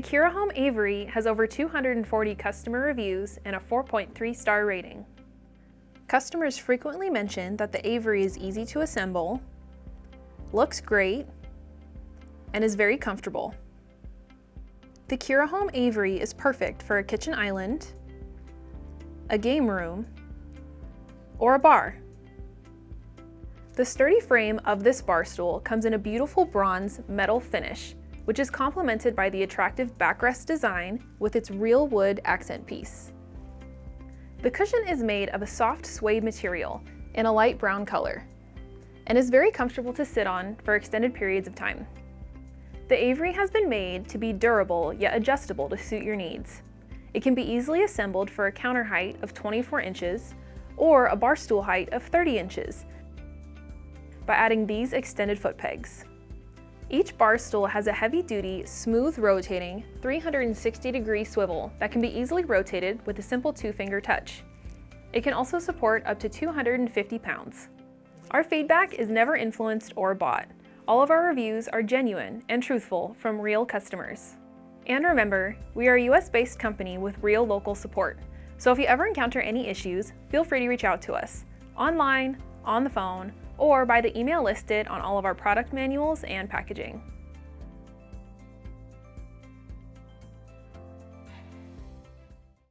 The Home Avery has over 240 customer reviews and a 4.3-star rating. Customers frequently mention that the Avery is easy to assemble, looks great, and is very comfortable. The Home Avery is perfect for a kitchen island, a game room, or a bar. The sturdy frame of this bar stool comes in a beautiful bronze metal finish, which is complemented by the attractive backrest design with its real wood accent piece. The cushion is made of a soft suede material in a light brown color and is very comfortable to sit on for extended periods of time. The Avery has been made to be durable yet adjustable to suit your needs. It can be easily assembled for a counter height of 24 inches or a bar stool height of 30 inches by adding these extended foot pegs. Each bar stool has a heavy-duty, smooth rotating 360-degree swivel that can be easily rotated with a simple 2-finger touch. It can also support up to 250 pounds. Our feedback is never influenced or bought. All of our reviews are genuine and truthful from real customers. And remember, we are a US-based company with real local support. So if you ever encounter any issues, feel free to reach out to us, online, on the phone, or by the email listed on all of our product manuals and packaging.